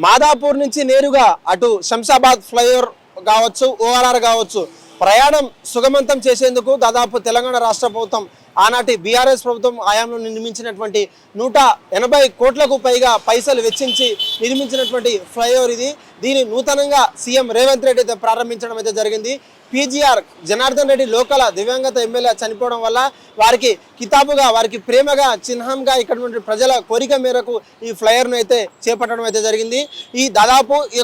మాదాపూర్ నుంచి నేరుగా అటు శంషాబాద్ ఫ్లైఓవర్ కావచ్చు, ఓఆర్ఆర్ కావచ్చు, ప్రయాణం సుగమంతం చేసేందుకు దాదాపు తెలంగాణ రాష్ట్ర ప్రభుత్వం ఆనాటి బీఆర్ఎస్ ప్రభుత్వం హయాంలో నిర్మించినటువంటి 180 కోట్లకు పైగా పైసలు వెచ్చించి నిర్మించినటువంటి ఫ్లైఓవర్ ఇది. దీని నూతనంగా సీఎం రేవంత్ రెడ్డి అయితే ప్రారంభించడం అయితే జరిగింది. పీజీఆర్ జనార్దన్ రెడ్డి లోకల దివ్యాంగత ఎమ్మెల్యే చనిపోవడం వల్ల వారికి కితాబుగా, వారికి ప్రేమగా, చిహ్నంగా ఇక్కడ ప్రజల కోరిక మేరకు ఈ ఫ్లైఓవర్ను అయితే చేపట్టడం అయితే జరిగింది. ఈ దాదాపు ఈ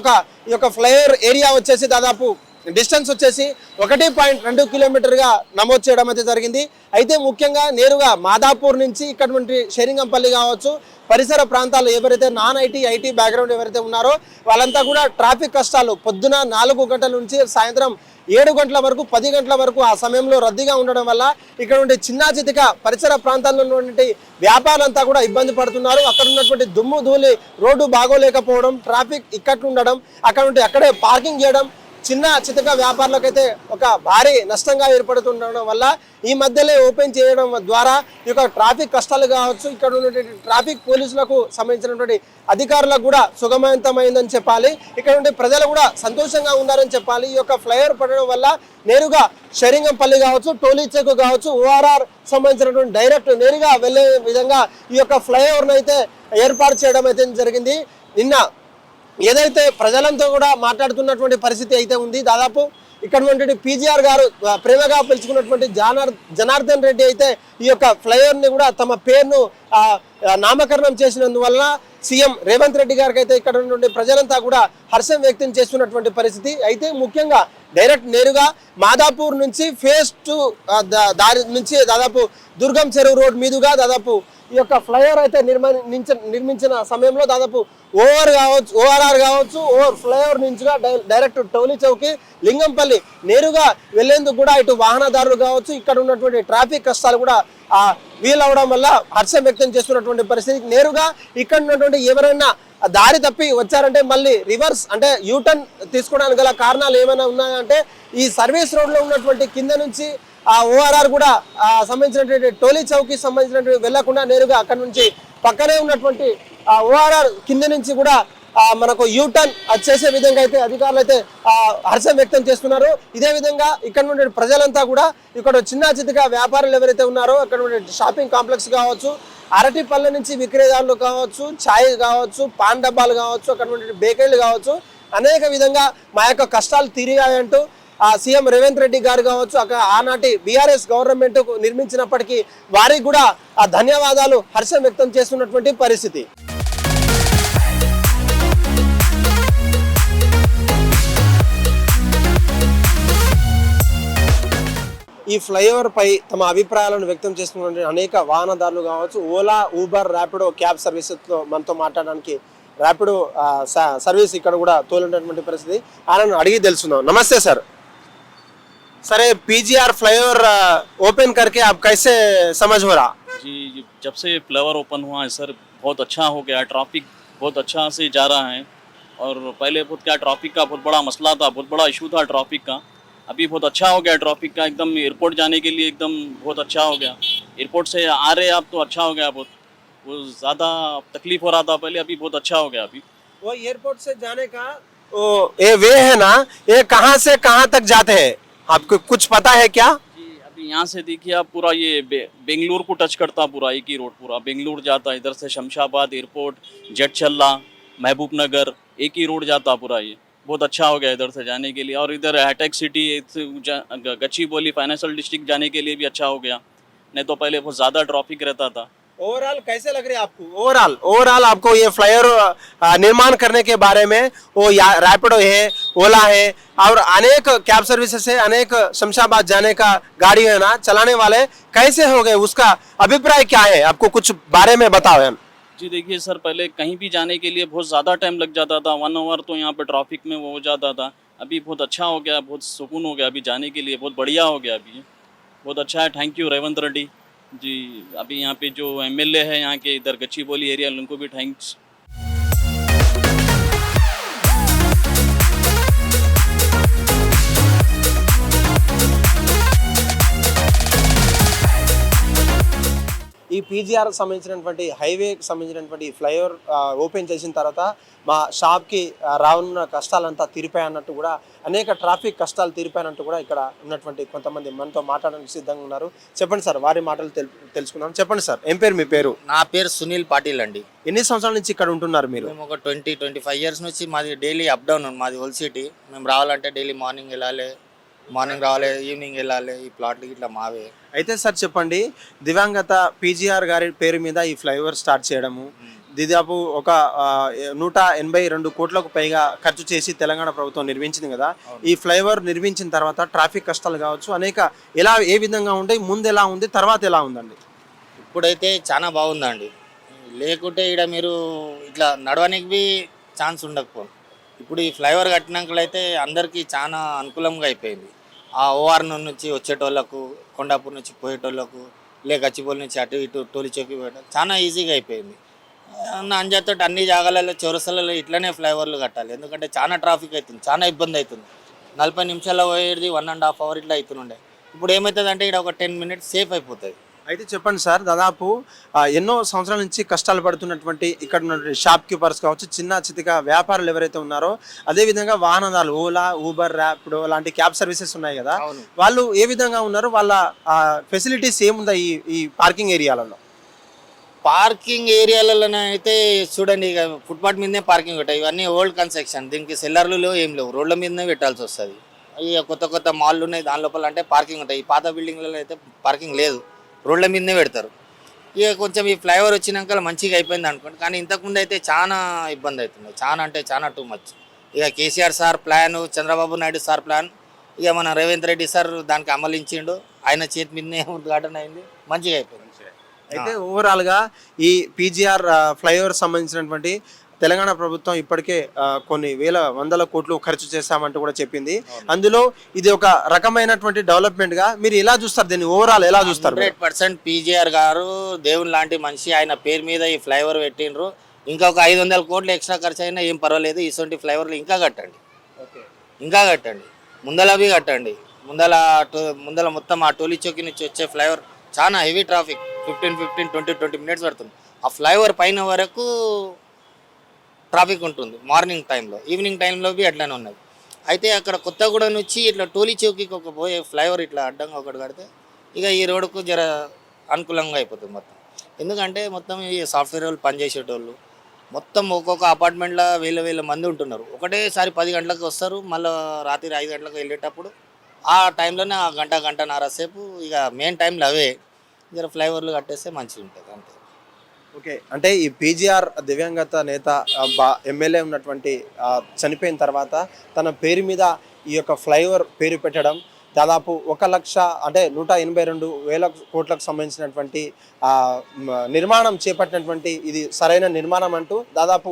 యొక్క ఫ్లైఓవర్ ఏరియా వచ్చేసి దాదాపు డిస్టెన్స్ వచ్చేసి 1.2 కిలోమీటర్గా నమోదు చేయడం అయితే జరిగింది. అయితే ముఖ్యంగా నేరుగా మాదాపూర్ నుంచి ఇక్కడ షేరింగంపల్లి కావచ్చు, పరిసర ప్రాంతాల్లో ఎవరైతే నాన్ ఐటీ బ్యాక్గ్రౌండ్ ఎవరైతే ఉన్నారో వాళ్ళంతా కూడా ట్రాఫిక్ కష్టాలు పొద్దున 4 గంటల నుంచి సాయంత్రం 7 గంటల వరకు, 10 గంటల వరకు ఆ సమయంలో రద్దీగా ఉండడం వల్ల ఇక్కడ ఉండే చిన్న చితిక పరిసర ప్రాంతాల్లో ఉన్నటువంటి వ్యాపారులంతా కూడా ఇబ్బంది పడుతున్నారు. అక్కడ ఉన్నటువంటి దుమ్ము ధూళి, రోడ్డు బాగోలేకపోవడం, ట్రాఫిక్ ఇక్కట్లు ఉండడం, అక్కడే పార్కింగ్ చేయడం చిన్న చితక వ్యాపారులకైతే ఒక భారీ నష్టంగా ఏర్పడుతుండడం వల్ల ఈ మధ్యలో ఓపెన్ చేయడం ద్వారా ఈ యొక్క ట్రాఫిక్ కష్టాలు కావచ్చు, ఇక్కడ ఉన్నటువంటి ట్రాఫిక్ పోలీసులకు సంబంధించినటువంటి అధికారులకు కూడా సుగమవంతమైందని చెప్పాలి. ఇక్కడ ఉండే ప్రజలు కూడా సంతోషంగా ఉన్నారని చెప్పాలి. ఈ యొక్క ఫ్లైఓవర్ పడడం వల్ల నేరుగా షేరింగంపల్లి కావచ్చు, టోలీచెక్ కావచ్చు, ఓఆర్ఆర్ సంబంధించినటువంటి డైరెక్ట్ నేరుగా వెళ్ళే విధంగా ఈ యొక్క ఫ్లైఓవర్ను అయితే ఏర్పాటు చేయడం అయితే జరిగింది. నిన్న ఏదైతే ప్రజలంతా కూడా మాట్లాడుతున్నటువంటి పరిస్థితి అయితే ఉంది. దాదాపు ఇక్కడ ఉన్నటువంటి పీజీఆర్ గారు ప్రేమగా పిలుచుకున్నటువంటి జనార్దన్ రెడ్డి అయితే ఈ యొక్క ఫ్లైఓవర్ని కూడా తమ పేరును నామకరణం చేసినందువల్ల సీఎం రేవంత్ రెడ్డి గారికి అయితే ఇక్కడ ఉన్నటువంటి ప్రజలంతా కూడా హర్షం వ్యక్తం చేస్తున్నటువంటి పరిస్థితి. అయితే ముఖ్యంగా డైరెక్ట్ నేరుగా మాదాపూర్ నుంచి ఫేజ్ 2 దారి నుంచి దాదాపు దుర్గం చెరువు రోడ్ మీదుగా దాదాపు ఈ యొక్క ఫ్లైఓవర్ అయితే నిర్మించిన సమయంలో దాదాపు ఓఆర్ఆర్ కావచ్చు, ఫ్లైఓవర్ నుంచి డైరెక్ట్ టౌలీ చౌకి, లింగంపల్లి నేరుగా వెళ్లేందుకు కూడా ఇటు వాహనదారులు కావచ్చు, ఇక్కడ ఉన్నటువంటి ట్రాఫిక్ కష్టాలు కూడా వీలవడం వల్ల హర్షం వ్యక్తం చేస్తున్నటువంటి పరిస్థితి. నేరుగా ఇక్కడ ఉన్నటువంటి ఎవరైనా దారి తప్పి వచ్చారంటే మళ్ళీ రివర్స్ అంటే యూటర్న్ తీసుకోవడానికి గల కారణాలు ఏమైనా ఉన్నాయంటే ఈ సర్వీస్ రోడ్లో ఉన్నటువంటి కింద నుంచి ఆ ఓఆర్ఆర్ కూడా సంబంధించినటువంటి టోలీ చౌకి సంబంధించినటువంటి వెళ్లకుండా నేరుగా అక్కడ నుంచి పక్కనే ఉన్నటువంటి ఓఆర్ఆర్ కింద నుంచి కూడా మనకు యూటర్న్ చేసే విధంగా అయితే అధికారులు అయితే హర్షం వ్యక్తం చేస్తున్నారు. ఇదే విధంగా ఇక్కడ నుండి ప్రజలంతా కూడా ఇక్కడ చిన్న చితక వ్యాపారులు ఎవరైతే ఉన్నారో అక్కడ షాపింగ్ కాంప్లెక్స్ కావచ్చు, అరటి పళ్ళ నుంచి విక్రయదారులు కావచ్చు, ఛాయ్ కావచ్చు, పాన్ డబ్బాలు కావచ్చు, అక్కడ నుండి బేకరీలు కావచ్చు, అనేక విధంగా మా యొక్క కష్టాలు తీరాయంటూ సీఎం రేవంత్ రెడ్డి గారు కావచ్చు, ఆనాటి బీఆర్ఎస్ గవర్నమెంట్ నిర్మించినప్పటికీ వారికి కూడా ధన్యవాదాలు హర్షం వ్యక్తం చేస్తున్నటువంటి పరిస్థితి. ఈ ఫ్లైఓవర్ పై తమ అభిప్రాయాలను వ్యక్తం చేస్తున్న అనేక వాహనదారులు కావచ్చు, ఓలా, ఊబర్, ర్యాపిడో క్యాబ్ సర్వీసెస్తో మనతో మాట్లాడడానికి ర్యాపిడో సర్వీస్ ఇక్కడ కూడా తోలినటువంటి పరిస్థితి. ఆయనను అడిగి తెలుసుకుందాం. నమస్తే sir. Sir PGR flyover open करके आप कैसे समझ हो रहा? जी, जब से फ्लाईओवर ओपन हुआ है सर बहुत अच्छा हो गया, ट्रैफिक बहुत अच्छा से जा रहा है। और पहले बहुत क्या ट्रैफिक का बहुत बड़ा मसला था, बहुत बड़ा इशू था ट्रैफिक का। अभी बहुत अच्छा हो गया ट्रैफिक का, एकदम एयरपोर्ट जाने के लिए एकदम बहुत अच्छा हो गया। एयरपोर्ट से आ रहे आप तो अच्छा हो गया, बहुत वो ज़्यादा तकलीफ हो रहा था पहले, अभी बहुत अच्छा हो गया। अभी वो एयरपोर्ट से जाने का ये वे है ना, ये कहाँ से कहाँ तक जाते हैं आपको कुछ पता है क्या? जी, अभी यहाँ से देखिए आप पूरा ये बेंगलुरु को टच करता, पूरा एक ही रोड पूरा बेंगलुरु जाता, इधर से शमशाबाद एयरपोर्ट, जेट चल्ला, महबूब नगर, एक ही रोड जाता पूरा। ये बहुत अच्छा हो गया इधर से जाने के लिए। और इधर हाईटेक सिटी गच्चीबौली फाइनेंशियल डिस्ट्रिक्ट जाने के लिए भी अच्छा हो गया, नहीं तो पहले बहुत ज़्यादा ट्रैफिक रहता था। ओवरऑल कैसे लग रही है आपको? ओवरऑल आपको ये फ्लाईओवर निर्माण करने के बारे में, वो रैपिडो है, ओला है और अनेक कैब सर्विसेज है, अनेक शमशाबाद जाने का गाड़ी है ना चलाने वाले, कैसे हो गए उसका अभिप्राय क्या है? आपको कुछ बारे में बताओ। जी देखिए सर, पहले कहीं भी जाने के लिए बहुत ज़्यादा टाइम लग जाता था, 1 आवर तो यहाँ पे ट्रैफिक में वो हो जाता था। अभी बहुत अच्छा हो गया, बहुत सुकून हो गया अभी जाने के लिए, बहुत बढ़िया हो गया अभी, बहुत अच्छा है। Thank you Revanth Reddy ji. अभी यहाँ पे जो एमएलए है यहाँ के इधर गच्चीबौली एरिया, उनको भी थैंक्स। ఈ పీజీఆర్ సంబంధించినటువంటి హైవేకి సంబంధించినటువంటి ఫ్లైఓవర్ ఓపెన్ చేసిన తర్వాత మా షాప్కి రానున్న కష్టాలంతా తీరిపాయన్నట్టు కూడా అనేక ట్రాఫిక్ కష్టాలు తీరిపాయన్నట్టు కూడా ఇక్కడ ఉన్నటువంటి కొంతమంది మనతో మాట్లాడడానికి సిద్ధంగా ఉన్నారు. చెప్పండి సార్, వారి మాటలు తెలుసుకుందాం. చెప్పండి సార్, ఏం పేరు మీ పేరు? నా పేరు సునీల్ పాటిల్ అండి. ఎన్ని సంవత్సరాల నుంచి ఇక్కడ ఉంటున్నారు మీరు? మేము ఒక 25 ఇయర్స్ నుంచి మాది డైలీ అప్ డౌన్ మాది ఓల్డ్ సిటీ. మేము రావాలంటే డైలీ మార్నింగ్ వెళ్ళాలి, మార్నింగ్ రావాలి, ఈవినింగ్ వెళ్ళాలి. ఈ ప్లాట్లు ఇట్లా మావే. అయితే సార్ చెప్పండి, దివంగత పీజీఆర్ గారి పేరు మీద ఈ ఫ్లైఓవర్ స్టార్ట్ చేయడము దాదాపు ఒక 182 కోట్లకు పైగా ఖర్చు చేసి తెలంగాణ ప్రభుత్వం నిర్మించింది కదా. ఈ ఫ్లైఓవర్ నిర్మించిన తర్వాత ట్రాఫిక్ కష్టాలు కావచ్చు అనేక ఏ విధంగా ఉంటాయి, ముందు ఎలా ఉంది, తర్వాత ఎలా ఉందండి? ఇప్పుడైతే చాలా బాగుందండి. లేకుంటే ఇక్కడ మీరు ఇట్లా నడవడానికి ఛాన్స్ ఉండకపో. ఇప్పుడు ఈ ఫ్లైఓవర్ కట్టినాకైతే అందరికీ చాలా అనుకూలంగా అయిపోయింది. ఆ ఓఆర్ నుంచి వచ్చేటోళ్ళకు, కొండాపూర్ నుంచి పోయేటోళ్ళకు, గచ్చిబౌలి నుంచి అటు ఇటు టోలీ చౌకి పోయడం చాలా ఈజీగా అయిపోయింది. అంజాతో అన్ని జాగాలలో చౌరస్తలలో ఇట్లనే ఫ్లైఓవర్లు కట్టాలి. ఎందుకంటే చాలా ట్రాఫిక్ అవుతుంది, చాలా ఇబ్బంది అవుతుంది. 40 నిమిషాల్లో పోయేది 1.5 అవర్ ఇట్లా అవుతుండే. ఇప్పుడు ఏమవుతుందంటే ఇక్కడ ఒక 10 మినిట్స్ సేఫ్ అయిపోతుంది. అయితే చెప్పండి సార్, దాదాపు ఎన్నో సంవత్సరాల నుంచి కష్టాలు పడుతున్నటువంటి ఇక్కడ ఉన్నటువంటి షాప్ కీపర్స్ కావచ్చు, చిన్న చితిక వ్యాపారులు ఎవరైతే ఉన్నారో, అదేవిధంగా వాహనదారులు ఓలా, ఊబర్, ర్యాపిడో లాంటి క్యాబ్ సర్వీసెస్ ఉన్నాయి కదా, వాళ్ళు ఏ విధంగా ఉన్నారు, వాళ్ళ ఫెసిలిటీస్ ఏముందా ఈ పార్కింగ్ ఏరియాలలో? పార్కింగ్ ఏరియాలలో అయితే చూడండి, ఇక ఫుట్పాత్ మీదనే పార్కింగ్ ఉంటాయి. ఇవన్నీ ఓల్డ్ కన్స్ట్రక్షన్, దీనికి సెల్లర్లు ఏం లేవు, రోడ్ల మీదనే పెట్టాల్సి వస్తుంది. ఇక కొత్త మాల్లు ఉన్నాయి, దాని లోపల అంటే పార్కింగ్ ఉంటాయి. ఈ పాత బిల్డింగ్లలో అయితే పార్కింగ్ లేదు, రోడ్ల మీదనే పెడతారు. ఇక కొంచెం ఈ ఫ్లైఓవర్ వచ్చినాక మంచిగా అయిపోయింది అనుకోండి. కానీ ఇంతకుముందు అయితే చాలా ఇబ్బంది అవుతుంది, చాలా అంటే చాలా టూ మచ్. ఇక KCR sir plan, Chandrababu Naidu sir plan, ఇక మన రేవంత్ రెడ్డి సార్ దానికి అమలించిండు. ఆయన చేతి మీదనే ఉద్ఘాటన అయింది, మంచిగా అయిపోయింది. అయితే ఓవరాల్గా ఈ పీజీఆర్ ఫ్లైఓవర్ సంబంధించినటువంటి తెలంగాణ ప్రభుత్వం ఇప్పటికే కొన్ని వందల కోట్లు ఖర్చు చేశామంటూ కూడా చెప్పింది. అందులో ఇది ఒక రకమైనటువంటి డెవలప్మెంట్ గా మీరు ఎలా చూస్తారు, దీన్ని ఓవరాల్ ఎలా చూస్తారు? 100% పీజీఆర్ గారు దేవుని లాంటి మనిషి. ఆయన పేరు మీద ఈ ఫ్లైఓవర్ పెట్టిండ్రు. ఇంకా ఒక 500 కోట్లు ఎక్స్ట్రా ఖర్చు అయినా ఏం పర్వాలేదు. ఇటువంటి ఫ్లైఓవర్లు ఇంకా కట్టండి, ఇంకా కట్టండి, ముందలవి కట్టండి. ముందల మొత్తం ఆ టోలీ చౌకి నుంచి వచ్చే ఫ్లైఓవర్ చాలా హెవీ ట్రాఫిక్, 15-20 మినిట్స్ పడుతుంది. ఆ ఫ్లైఓవర్ పైన వరకు ట్రాఫిక్ ఉంటుంది మార్నింగ్ టైంలో, ఈవినింగ్ టైంలో అట్లానే ఉన్నది. అయితే అక్కడ కొత్తగూడ నుంచి ఇట్లా టోలీ చౌకీకి ఒక పోయే ఫ్లైఓవర్ ఇట్లా అడ్డంగా ఒకటి కడితే ఇక ఈ రోడ్డుకు జర అనుకూలంగా అయిపోతుంది మొత్తం. ఎందుకంటే మొత్తం ఈ సాఫ్ట్వేర్ వాళ్ళు పనిచేసేటోళ్ళు మొత్తం ఒక్కొక్క అపార్ట్మెంట్లో వేల మంది ఉంటున్నారు. ఒకటేసారి 10 గంటలకు వస్తారు, మళ్ళీ రాత్రి 5 గంటలకు వెళ్ళేటప్పుడు ఆ టైంలోనే ఆ గంటన్నర సేపు ఇక మెయిన్ టైంలో అవే జర ఫ్లైఓవర్లు కట్టేస్తే మంచిగా ఉంటుంది అంతే. ఓకే, అంటే ఈ పీజీఆర్ దివ్యాంగత నేత ఎమ్మెల్యే ఉన్నటువంటి చనిపోయిన తర్వాత తన పేరు మీద ఈ యొక్క ఫ్లైఓవర్ పేరు పెట్టడం, దాదాపు 182,000 కోట్లకు సంబంధించినటువంటి నిర్మాణం చేపట్టినటువంటి ఇది సరైన నిర్మాణం అంటూ దాదాపు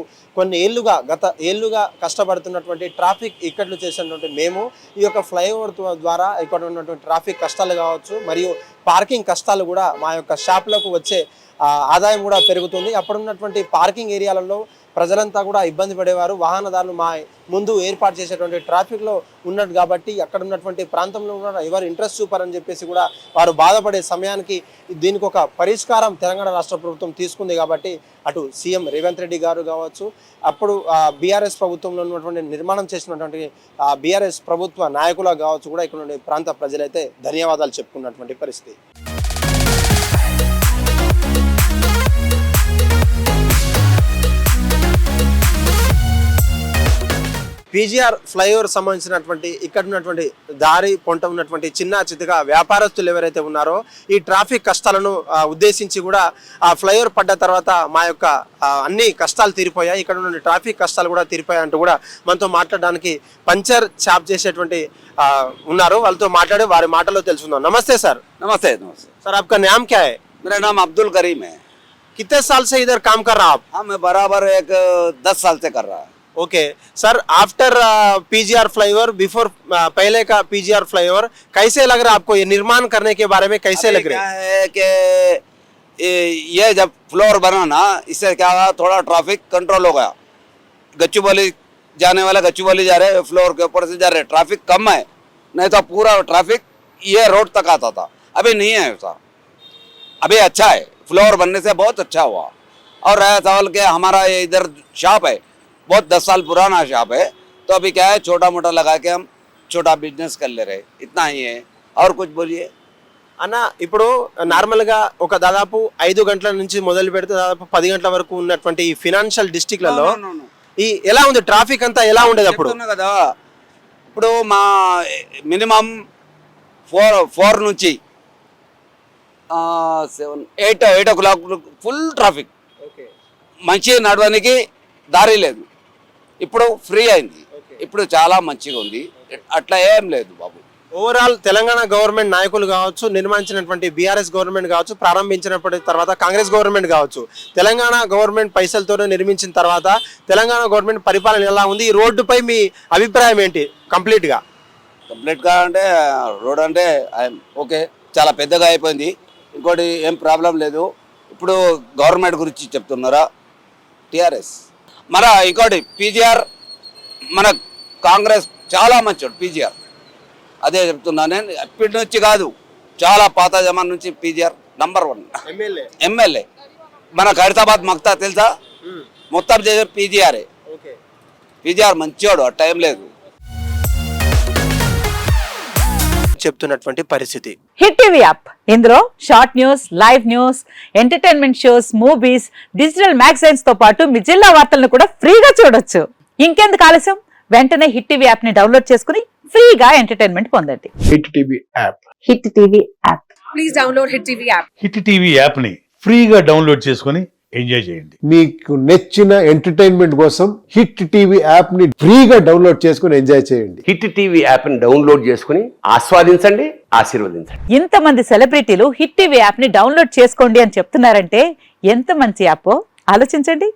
గత ఏళ్ళుగా కష్టపడుతున్నటువంటి ట్రాఫిక్ ఇక్కట్లు చేసినటువంటి మేము ఈ యొక్క ఫ్లైఓవర్ ద్వారా ఇక్కడ ఉన్నటువంటి ట్రాఫిక్ కష్టాలు కావచ్చు మరియు పార్కింగ్ కష్టాలు కూడా మా యొక్క షాపులకు వచ్చే ఆదాయం కూడా పెరుగుతుంది. అప్పుడున్నటువంటి పార్కింగ్ ఏరియాలలో ప్రజలంతా కూడా ఇబ్బంది పడేవారు. వాహనదారులు మా ముందు ఏర్పాటు చేసేటువంటి ట్రాఫిక్లో ఉన్నట్టు కాబట్టి అక్కడ ఉన్నటువంటి ప్రాంతంలో కూడా ఎవరు ఇంట్రెస్ట్ చూపారని చెప్పేసి కూడా వారు బాధపడే సమయానికి దీనికి ఒక పరిష్కారం తెలంగాణ రాష్ట్ర ప్రభుత్వం తీసుకుంది. కాబట్టి అటు సీఎం రేవంత్ రెడ్డి గారు కావచ్చు, అప్పుడు బీఆర్ఎస్ ప్రభుత్వంలో ఉన్నటువంటి నిర్మాణం చేసినటువంటి బీఆర్ఎస్ ప్రభుత్వ నాయకులకు కావచ్చు కూడా ఇక్కడ నుండి ప్రాంత ప్రజలైతే ధన్యవాదాలు చెప్పుకున్నటువంటి పరిస్థితి. పీజీఆర్ ఫ్లైఓవర్ సంబంధించినటువంటి ఇక్కడ ఉన్నటువంటి దారి పొంట ఉన్నటువంటి చిన్న చితగా వ్యాపారస్తులు ఎవరైతే ఉన్నారో ఈ ట్రాఫిక్ కష్టాలను ఉద్దేశించి కూడా ఆ ఫ్లైఓవర్ పడ్డ తర్వాత మా యొక్క అన్ని కష్టాలు తీరిపోయాయి, ఇక్కడ ఉన్న ట్రాఫిక్ కష్టాలు కూడా తీరిపోయాయి అంటూ కూడా మనతో మాట్లాడడానికి పంచర్ షాప్ చేసేటువంటి ఉన్నారు. వాళ్ళతో మాట్లాడి వారి మాటలో తెలుసుకుందాం. నమస్తే సార్. नमस्ते नमस्ते सर, आपका नाम क्या है? मेरा नाम अब्दुल करीम है। कितने साल से इधर काम कर रहा आप? हाँ, मैं बराबर 10 साल से कर रहा है। Okay sir, after PGR flyover before पहले का पीजीआर फ्लाईओवर कैसे लग रहा है आपको? ये निर्माण करने के बारे में कैसे लग रहा है? क्या है कि ये जब फ्लोर बना ना, इससे क्या हुआ, थोड़ा ट्रैफिक कंट्रोल हो गया। गच्चूबली जाने वाला गच्चूबली जा रहे, फ्लोर के ऊपर से जा रहे, ट्रैफिक कम है, नहीं तो पूरा ट्रैफिक ये रोड तक आता था। अभी नहीं है ऐसा, अभी अच्छा है, फ्लोर बनने से बहुत अच्छा हुआ। और रहा सवाल के हमारा ये इधर शॉप है, बहुत 10 साल पुराना शॉप है, तो अभी क्या है छोटा मोटा लगा के हम छोटा बिजनेस कर ले रहे, इतना ही है। और कुछ बोलिए అన్న. ఇప్పుడు నార్మల్ గా ఒక దాదాపు 5 గంటల నుంచి మొదలు పెడితే దాదాపు 10 గంటల వరకు ఉన్నటువంటి ఈ ఫినాన్షియల్ డిస్ట్రిక్ట్లలో ఈ ఎలా ఉంది ట్రాఫిక్ అంతా ఎలా ఉండేది అప్పుడు? చెప్తున్నా కదా, ఇప్పుడు మా మినిమం 4 నుంచి 8 o'clock ఫుల్ ట్రాఫిక్, మంచి నడవడానికి దారి లేదు. ఇప్పుడు ఫ్రీ అయింది, ఇప్పుడు చాలా మంచిగా ఉంది, అట్లా ఏం లేదు బాబు. ఓవరాల్ తెలంగాణ గవర్నమెంట్ నాయకులు కావచ్చు, నిర్మించినటువంటి బీఆర్ఎస్ గవర్నమెంట్ కావచ్చు, ప్రారంభించినప్పటి తర్వాత కాంగ్రెస్ గవర్నమెంట్ కావచ్చు, తెలంగాణ గవర్నమెంట్ పైసలతోనే నిర్మించిన తర్వాత తెలంగాణ గవర్నమెంట్ పరిపాలన ఎలా ఉంది? ఈ రోడ్డుపై మీ అభిప్రాయం ఏంటి? కంప్లీట్గా అంటే రోడ్ అంటే ఓకే, చాలా పెద్దగా అయిపోయింది, ఇంకోటి ఏం ప్రాబ్లం లేదు. ఇప్పుడు గవర్నమెంట్ గురించి చెప్తున్నారా? టీఆర్ఎస్ మన ఇంకోటి పీజీఆర్, మన కాంగ్రెస్ చాలా మంచోడు పీజీఆర్, అదే చెప్తున్నాను నేను. ఇప్పటి నుంచి కాదు, చాలా పాత జమాన్ నుంచి పీజీఆర్ నంబర్ 1 ఎమ్మెల్యే. మన ఖైరతాబాద్ మక్తా తెలుసా, మొత్తం చేసే పీజీఆరే. పీజీఆర్ మంచోడు, ఆ టైం లేదు చెప్తున్నటువంటి పరిస్థితి. హిట్ టీవీ యాప్, ఇందులో short news, live news, entertainment shows, movies, digital magazines తో పాటు మీ జిల్లా వార్తలను కూడా ఫ్రీగా చూడొచ్చు. ఇంకెందుకు ఆలస్యం, వెంటనే హిట్ టీవీ యాప్ ని డౌన్లోడ్ చేసుకుని ఫ్రీగా ఎంటర్టైన్మెంట్ పొందండి. Hit TV app, hit TV app. Please download hit TV app. Hit TV యాప్ని ఫ్రీగా డౌన్లోడ్ చేసుకొని ఎంజాయ్ చేయండి. మీకు నచ్చిన ఎంటర్టైన్మెంట్ కోసం హిట్ టీవీ యాప్ ని ఫ్రీగా డౌన్లోడ్ చేసుకుని ఎంజాయ్ చేయండి. హిట్ టీవీ యాప్ని డౌన్లోడ్ చేసుకుని ఆస్వాదించండి, ఆశీర్వదించండి. ఇంతమంది సెలబ్రిటీలు హిట్ టీవీ యాప్ ని డౌన్లోడ్ చేసుకోండి అని చెప్తున్నారంటే ఎంత మంచి యాప్ ఆలోచించండి.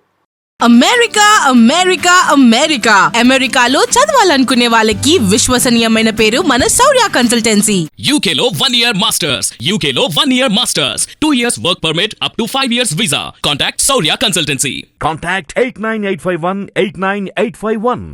అమెరికా అమెరికా అమెరికా అమెరికాలో చదవాలనుకునే వాళ్ళకి విశ్వసనీయమైన పేరు మన శౌర్య కన్సల్టెన్సీ. UK లో 1 year masters, UK లో 1 year masters, 2 years work permit up to 5 years visa. Contact Saurya Consultancy. Contact 89851 89851.